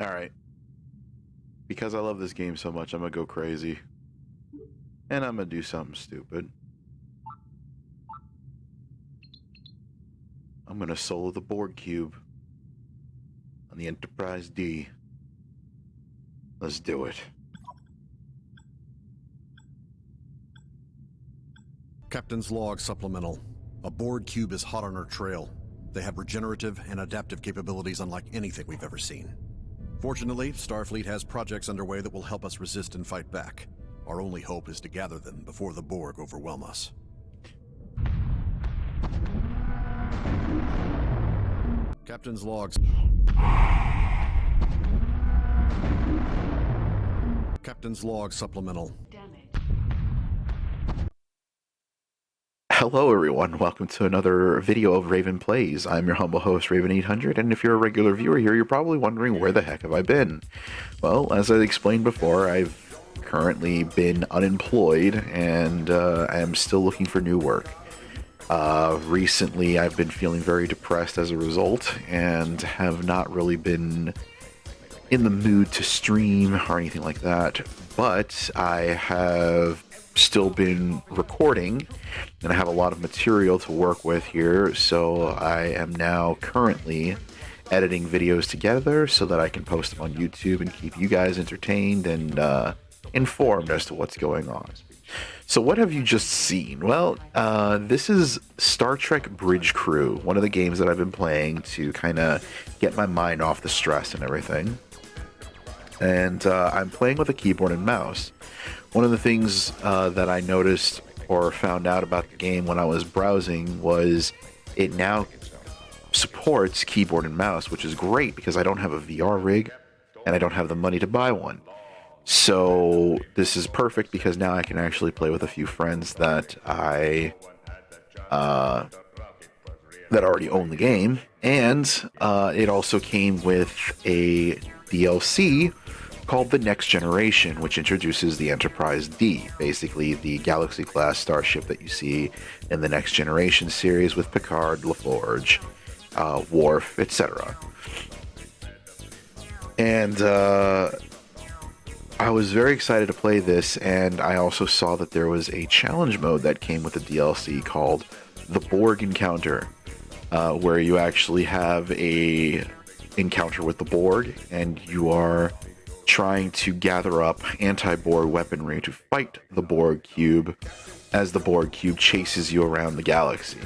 Alright. Because I love this game so much, I'm gonna go crazy. And I'm gonna do something stupid. I'm gonna solo the Borg cube on the Enterprise D. Let's do it. Captain's log supplemental. A Borg cube is hot on our trail. They have regenerative and adaptive capabilities unlike anything we've ever seen. Fortunately, Starfleet has projects underway that will help us resist and fight back. Our only hope is to gather them before the Borg overwhelm us. Captain's logs. Captain's log supplemental. Hello everyone, welcome to another video of Raven Plays. I'm your humble host, Raven800, and if you're a regular viewer here, you're probably wondering where the heck have I been? Well, as I explained before, I've currently been unemployed, and I am still looking for new work. Recently, I've been feeling very depressed as a result, and have not really been in the mood to stream or anything like that, but I have still been recording, and I have a lot of material to work with here, so I am now currently editing videos together so that I can post them on YouTube and keep you guys entertained and informed as to what's going on. So what have you just seen? Well, this is Star Trek Bridge Crew, one of the games that I've been playing to kind of get my mind off the stress and everything. And I'm playing with a keyboard and mouse. One of the things that I noticed or found out about the game when I was browsing was it now supports keyboard and mouse, which is great because I don't have a VR rig and I don't have the money to buy one. So this is perfect because now I can actually play with a few friends that that already own the game, and it also came with a DLC called The Next Generation, which introduces the Enterprise D, basically the Galaxy-class starship that you see in the Next Generation series with Picard, LaForge, Worf, etc. And I was very excited to play this, and I also saw that there was a challenge mode that came with the DLC called the Borg Encounter, where you actually have a encounter with the Borg, and you are trying to gather up anti-Borg weaponry to fight the Borg cube as the Borg cube chases you around the galaxy.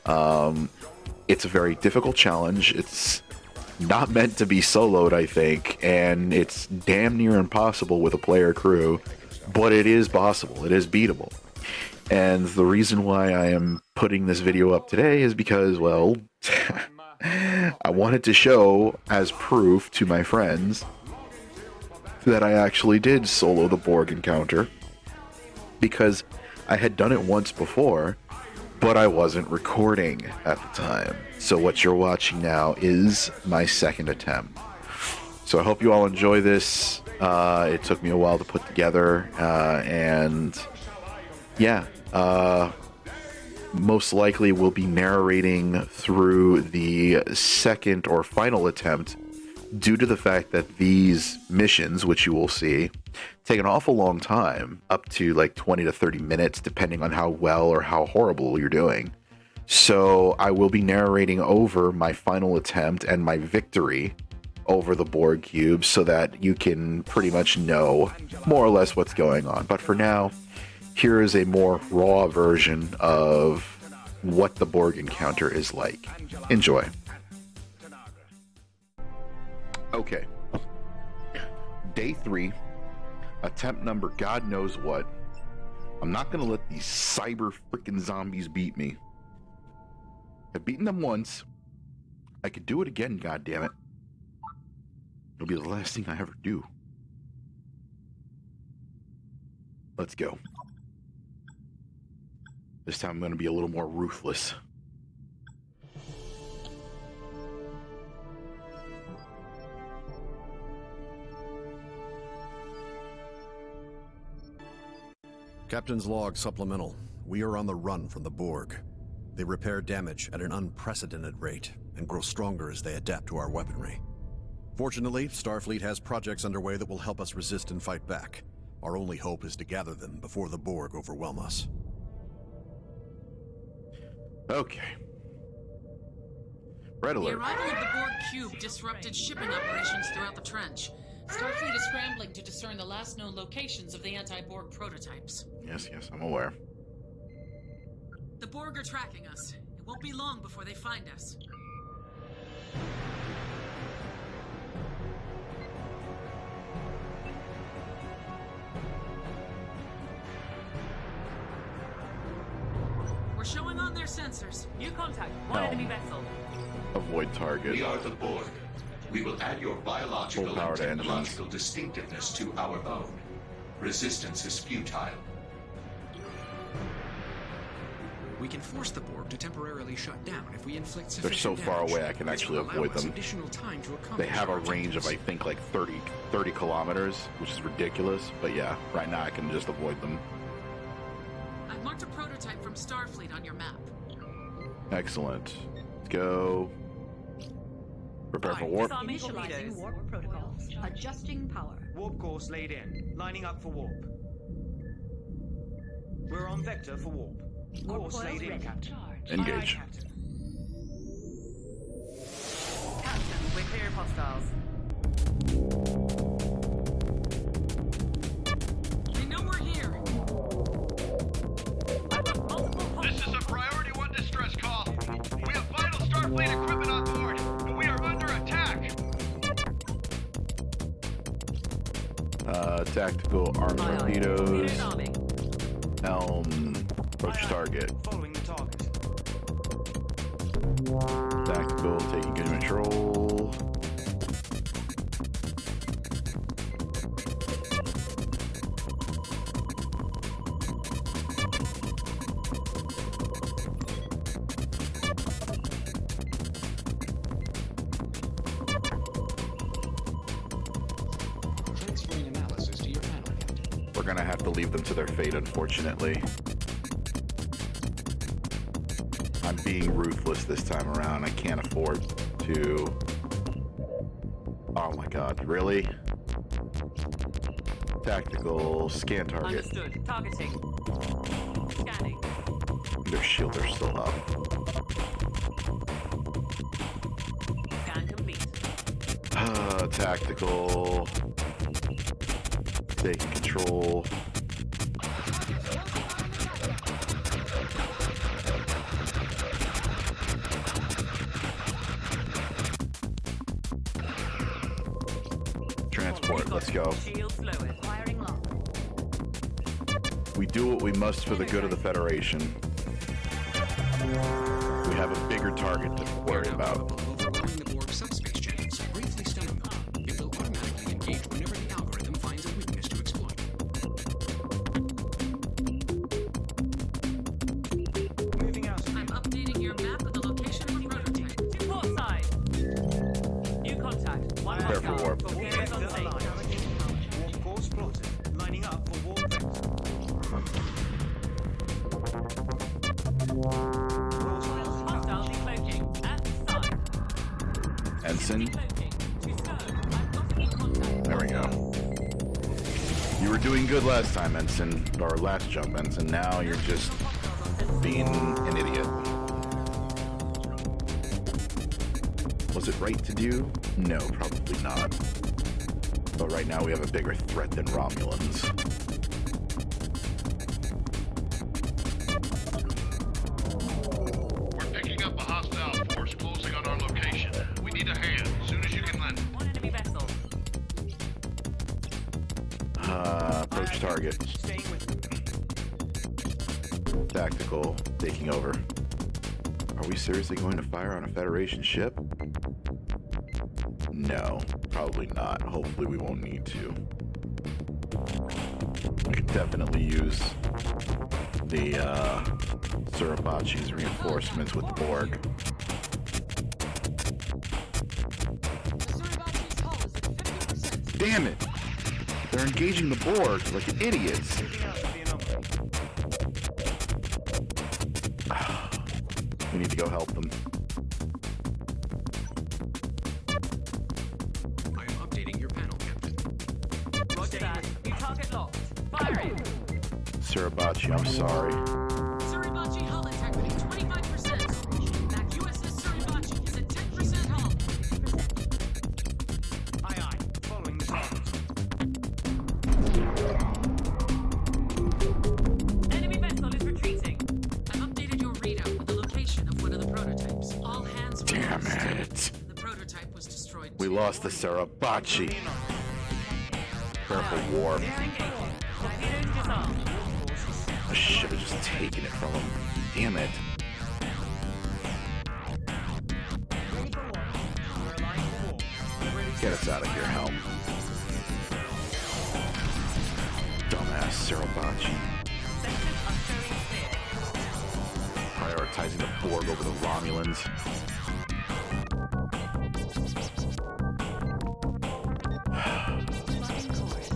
It's a very difficult challenge. It's not meant to be soloed, I think, and it's damn near impossible with a player crew, but it is possible. It is beatable. And the reason why I am putting this video up today is because, well, I wanted to show as proof to my friends that I actually did solo the Borg encounter, because I had done it once before, but I wasn't recording at the time. So what you're watching now is my second attempt. So I hope you all enjoy this. It took me a while to put together, and yeah, most likely we'll be narrating through the second or final attempt, due to the fact that these missions, which you will see, take an awful long time, up to like 20 to 30 minutes, depending on how well or how horrible you're doing. So I will be narrating over my final attempt and my victory over the Borg cube so that you can pretty much know more or less what's going on. But for now, here is a more raw version of what the Borg encounter is like. Enjoy. Okay. Day 3. Attempt number God knows what. I'm not gonna let these cyber freaking zombies beat me. I've beaten them once. I could do it again, goddammit. It'll be the last thing I ever do. Let's go. This time I'm gonna be a little more ruthless. Captain's log supplemental. We are on the run from the Borg. They repair damage at an unprecedented rate and grow stronger as they adapt to our weaponry. Fortunately, Starfleet has projects underway that will help us resist and fight back. Our only hope is to gather them before the Borg overwhelm us. Okay. Red The alert. arrival of the Borg cube disrupted shipping operations throughout the trench. Starfleet is scrambling to discern the last known locations of the anti-Borg prototypes. Yes, I'm aware. The Borg are tracking us. It won't be long before they find us. We're showing on their sensors. New contact. One No. enemy vessel. Avoid target. We are the Borg. We will add your biological Full power and to engines. technological distinctiveness to our own. Resistance is futile. We can force the Borg to temporarily shut down if we inflict They're sufficient so far damage. away I can This actually will allow avoid us them. additional time to They accomplish have a our range of, objectives. I think, like 30 kilometers, which is ridiculous. But yeah, right now I can just avoid them. I've marked a prototype from Starfleet on your map. Excellent. Let's go. Prepare for Fine. warp. Disarming Initializing torpedoes. warp protocols. Adjusting power. Warp course laid in. Lining up for warp. We're on vector for warp. Warp Course coils laid in, ready. Captain. Engage. Aye, aye, Captain. Captain, we're clear of hostiles. They know we're here. I've got multiple This is a priority 1 distress call. We have vital Starfleet equipment on board, and we are under attack. Tactical armed Aye, aye. torpedoes. Torpedoes arming. Helm. Approach Aye, aye. target. Following the target. Tactical taking control. Transferring analysis to your panel, Captain. We're gonna have to leave them to their fate, unfortunately. I'm being ruthless this time around. I can't afford to... Oh my god, really? Tactical, scan target. Understood. Targeting. Scanning. Their shields are still up. Scan complete. Tactical. Taking control. Transport, let's go. Shields lowered. Firing low. We do what we must for the good of the Federation. We have a bigger target to worry about. Overwhelming the Borg subspace channels, briefly stunning them. It will automatically engage whenever the algorithm finds a weakness to exploit. Moving out. I'm updating your map with the location of the prototype. To port side. New contact. One Prepare for hostile. warp. Torpedoes on Vector stage. aligned. Warp course plotted. Lining up for warp vector. Hostile decloaking. At side. Ensign, Decloaking. To stern. I've got new contact. there we go. You were doing good last time, Ensign, or last jump, Ensign. Now you're just being an idiot. Was it right to do? No, probably not. But right now we have a bigger threat than Romulans. We're picking up a hostile force closing on our location. We need a hand as soon as you can lend. One enemy vessel. Approach target. Staying with me. Tactical, taking over. Are we seriously going to fire on a Federation ship? No, probably not. Hopefully we won't need to. We could definitely use the Suribachi's reinforcements with Borg. Damn it! They're engaging the Borg like idiots. Moving out of the anomaly. We need to go help them. Roger that. New target locked. Firing. Suribachi, I'm sorry. Suribachi hull integrity 25%. USS Suribachi is at 10% hull. Aye, aye. Following the target. Enemy vessel is retreating. I've updated your readout with the location of one of the prototypes. All hands were Damn lost. it. The prototype was destroyed. We lost the Suribachi. Careful, Warp. Engaging. Torpedoes disarmed. I should have just taken it from him. Damn it. Ready for war. We're aligned for war. Ready to Get us out of here, Helm. Dumbass Suribachi. Sectors are showing clear. Prioritizing the Borg over the Romulans. Plotting course.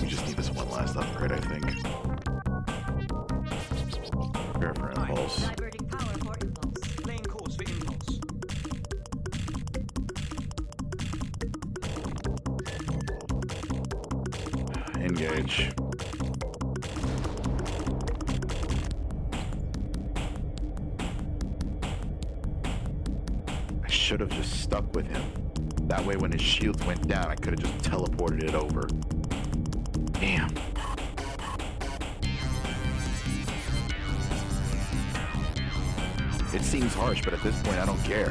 We just need this one last upgrade, I think. Prepare for impulse. Diverting power for impulse. Laying course for impulse. Engage. I should have just stuck with him. That way when his shields went down, I could have just teleported it over. Damn. It seems harsh, but at this point I don't care.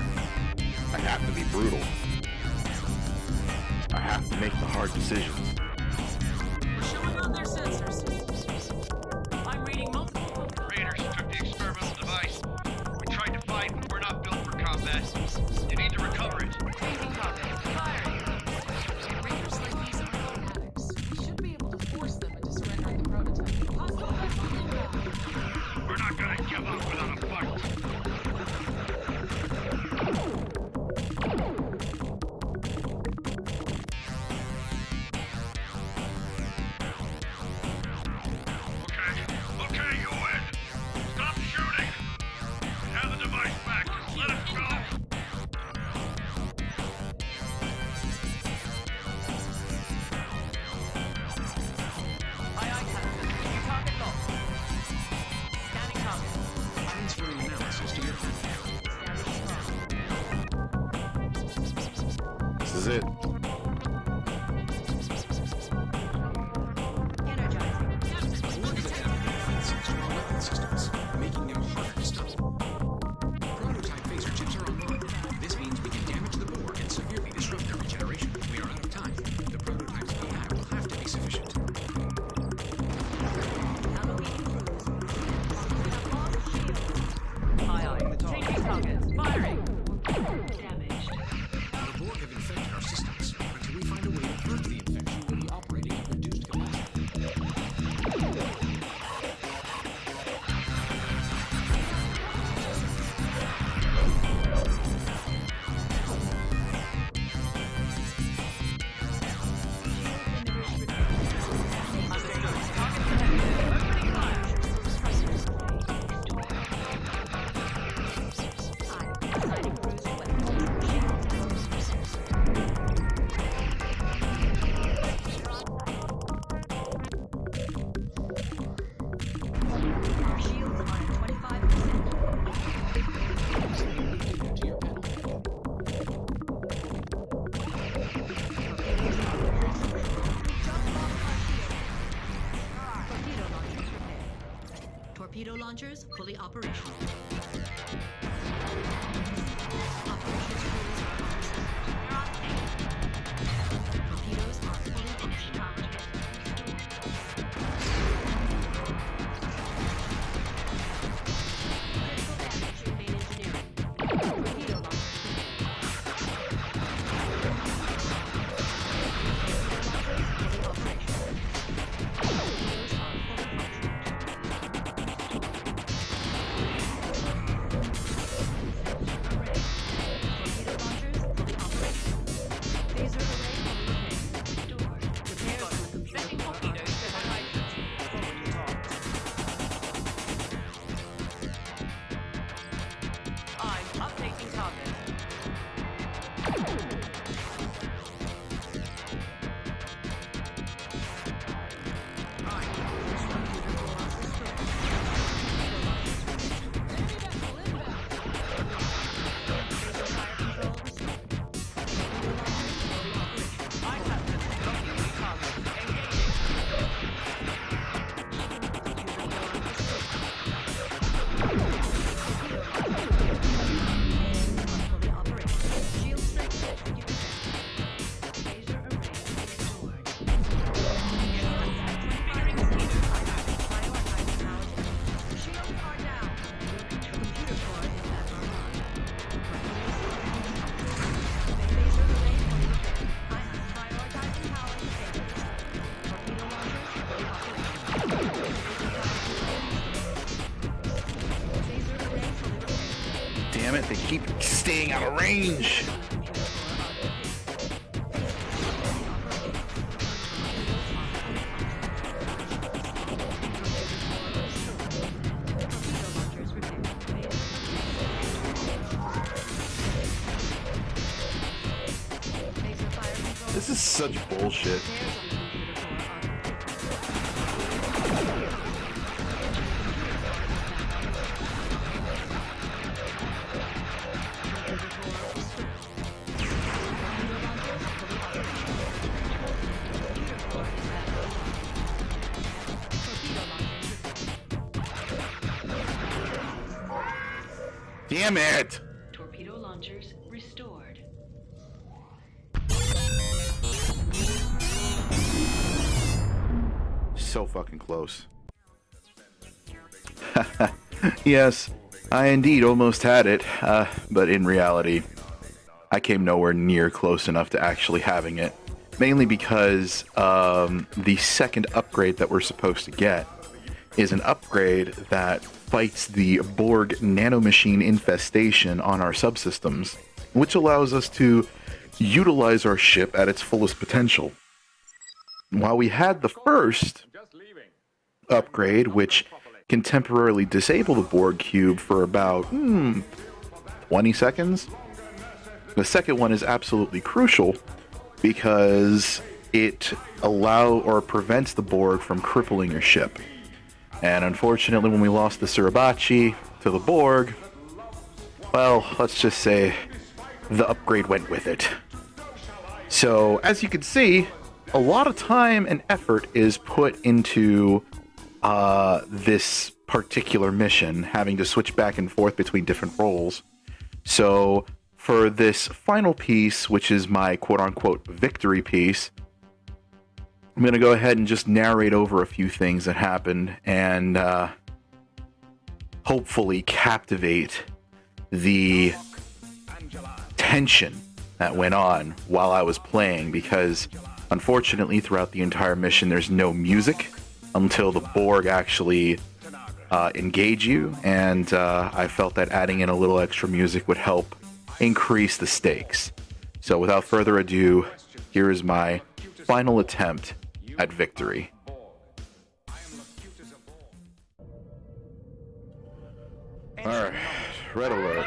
I have to be brutal. I have to make the hard decisions. We're showing on their sensors. I'm reading multiple Raiders took the experimental device. We tried to fight, but we're not built for combat. You need to recover it. changing targets. Firing. Raiders like these are automatics. We should be able to force them into surrendering the prototype. Possible vessel. We're not gonna give up without a fight. Okay, you win. Stop shooting. Have the device back. Let us go. Aye, aye, Captain. New target locked. Scanning target. Transferring analysis to your This is it. Energizing. Borg have adapted defenses to our weapon systems, making them harder to stop. Prototype phaser chips are online. This means we can damage the Borg and severely disrupt their regeneration. We are out of time. The prototypes we have will have to be sufficient. Allocating cruise. We have lost shield. Aye, aye. Changing targets. Firing. Damaged. The Borg have infected our systems. Until we find a way to break the infection, we'll be operating at reduced capacity. Assigning cruise weapon. Our shields are at 25%. To your panel. Torpedo launchers fully operational. Operations crews are on set. Torpedoes are fully functional. Critical damage in main engineering. Torpedo launchers. Fully operational. Torpedoes are fully functional. Torpedo launchers fully operational. Phaser array fully repaired. Stored. Repairs on computer Setting core torpedoes to high altitude. Following the target. I'm updating target. staying out of range. This is such bullshit. Damn it! Torpedo launchers restored. So fucking close. Yes, I indeed almost had it, but in reality, I came nowhere near close enough to actually having it. Mainly because the second upgrade that we're supposed to get is an upgrade that fights the Borg nanomachine infestation on our subsystems, which allows us to utilize our ship at its fullest potential. While we had the first upgrade, which can temporarily disable the Borg cube for about 20 seconds, the second one is absolutely crucial because it prevents the Borg from crippling your ship. And unfortunately, when we lost the Suribachi to the Borg, well, let's just say the upgrade went with it. So, as you can see, a lot of time and effort is put into this particular mission, having to switch back and forth between different roles. So, for this final piece, which is my quote-unquote victory piece, I'm going to go ahead and just narrate over a few things that happened and hopefully captivate the tension that went on while I was playing, because unfortunately throughout the entire mission there's no music until the Borg actually engage you, and I felt that adding in a little extra music would help increase the stakes. So without further ado, here is my final attempt at victory. Alright, red alert.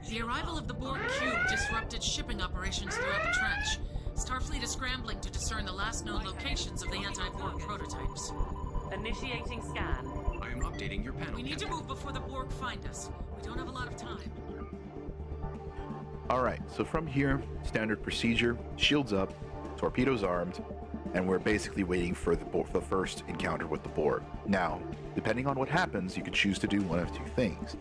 The arrival of the Borg cube disrupted shipping operations throughout the trench. Starfleet is scrambling to discern the last known locations of the anti-Borg prototypes. Initiating scan. I am updating your panel. We need to move before the Borg find us. We don't have a lot of time. Alright, so from here, standard procedure, shields up, torpedoes armed, and we're basically waiting for the first encounter with the Borg. Now, depending on what happens, you can choose to do one of two things.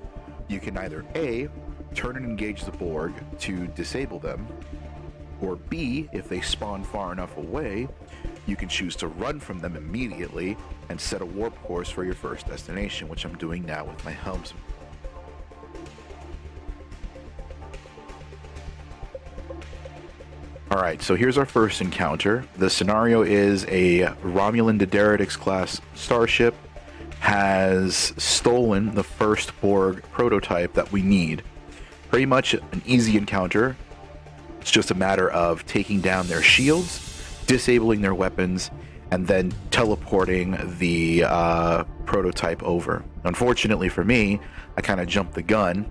You can either A, turn and engage the Borg to disable them, or B, if they spawn far enough away, you can choose to run from them immediately and set a warp course for your first destination, which I'm doing now with my helmsman. Alright, so here's our first encounter. The scenario is a Romulan Dideritics class starship has stolen the first Borg prototype that we need. Pretty much an easy encounter. It's just a matter of taking down their shields, disabling their weapons, and then teleporting the prototype over. Unfortunately for me, I kind of jumped the gun,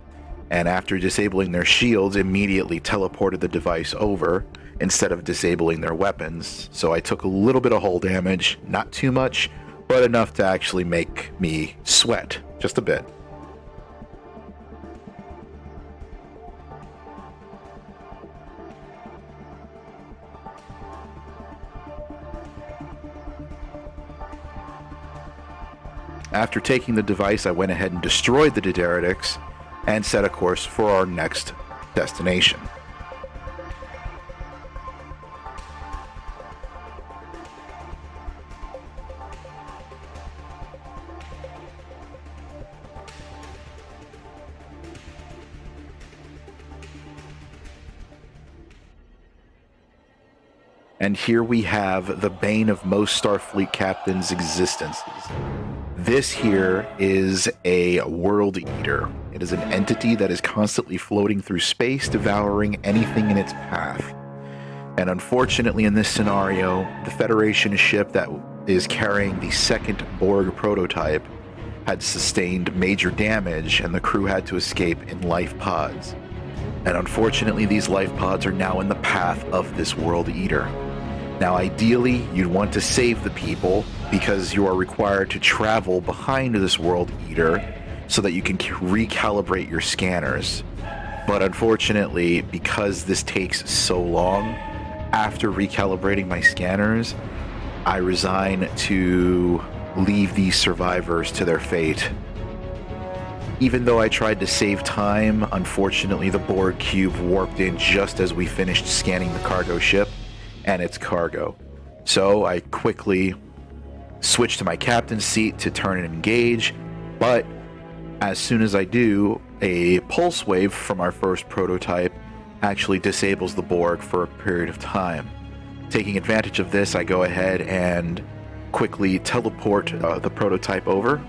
and after disabling their shields, immediately teleported the device over instead of disabling their weapons. So I took a little bit of hull damage, not too much, but enough to actually make me sweat, just a bit. After taking the device, I went ahead and destroyed the Dideritics and set a course for our next destination. And here we have the bane of most Starfleet captains' existences. This here is a World Eater. It is an entity that is constantly floating through space, devouring anything in its path. And unfortunately, in this scenario, the Federation ship that is carrying the second Borg prototype had sustained major damage, and the crew had to escape in life pods. And unfortunately, these life pods are now in the path of this World Eater. Now, ideally, you'd want to save the people because you are required to travel behind this World Eater so that you can recalibrate your scanners. But unfortunately, because this takes so long, after recalibrating my scanners, I resign to leave these survivors to their fate. Even though I tried to save time, unfortunately the Borg cube warped in just as we finished scanning the cargo ship and its cargo. So I quickly switched to my captain's seat to turn and engage, but as soon as I do, a pulse wave from our first prototype actually disables the Borg for a period of time. Taking advantage of this, I go ahead and quickly teleport the prototype over.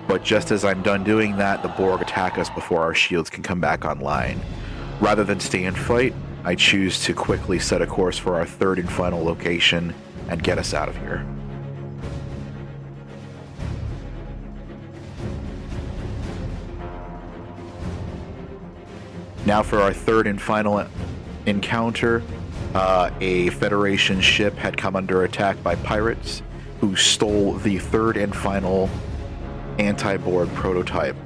But just as I'm done doing that, the Borg attack us before our shields can come back online. Rather than stay and fight, I choose to quickly set a course for our third and final location and get us out of here. Now for our third and final encounter, a Federation ship had come under attack by pirates who stole the third and final anti-Borg prototype.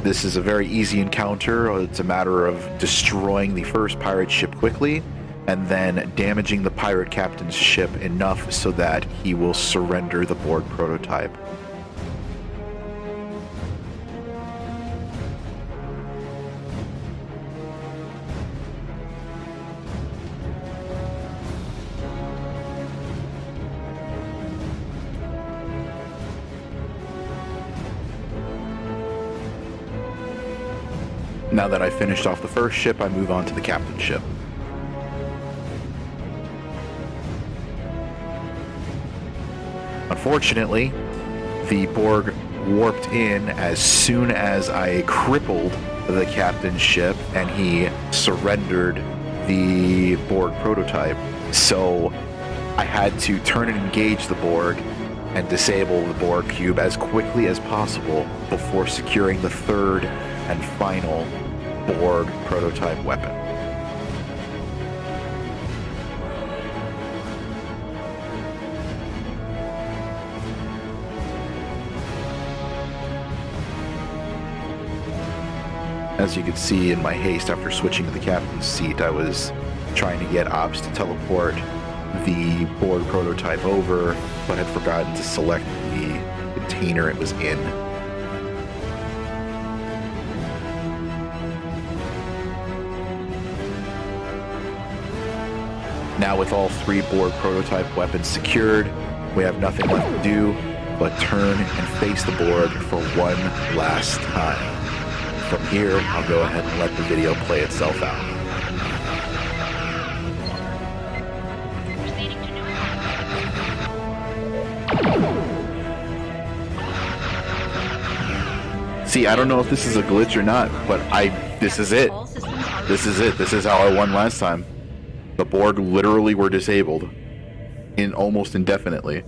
This is a very easy encounter. It's a matter of destroying the first pirate ship quickly and then damaging the pirate captain's ship enough so that he will surrender the Borg prototype. Now that I finished off the first ship, I move on to the captain's ship. Unfortunately, the Borg warped in as soon as I crippled the captain's ship and he surrendered the Borg prototype. So I had to turn and engage the Borg and disable the Borg cube as quickly as possible before securing the third and final Borg prototype weapon. As you can see in my haste after switching to the captain's seat, I was trying to get ops to teleport the Borg prototype over, but had forgotten to select the container it was in. Now with all three Borg prototype weapons secured, we have nothing left to do but turn and face the Borg for one last time. From here, I'll go ahead and let the video play itself out. Proceeding to new See, I don't know if this is a glitch or not, but this is it. This is it. This is how I won last time. The Borg literally were disabled almost indefinitely.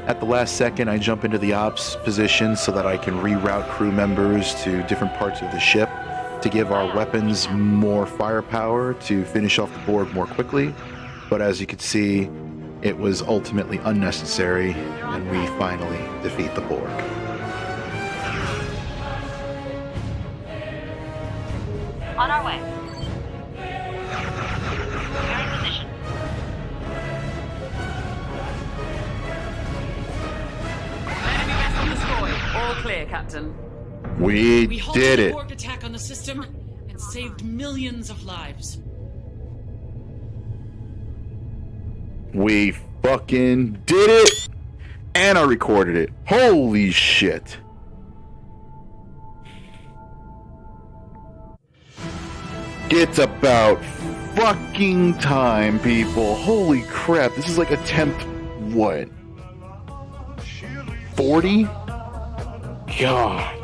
At the last second, I jump into the ops position so that I can reroute crew members to different parts of the ship to give our weapons more firepower to finish off the Borg more quickly. But as you can see, it was ultimately unnecessary, and we finally defeat the Borg. On our way. We're in position. Enemy vessel destroyed. All clear, Captain. We halted did the it. Borg attack on the system and saved millions of lives. We fucking did it! And I recorded it. Holy shit. It's about fucking time, people. Holy crap. This is like attempt, what? 40? God.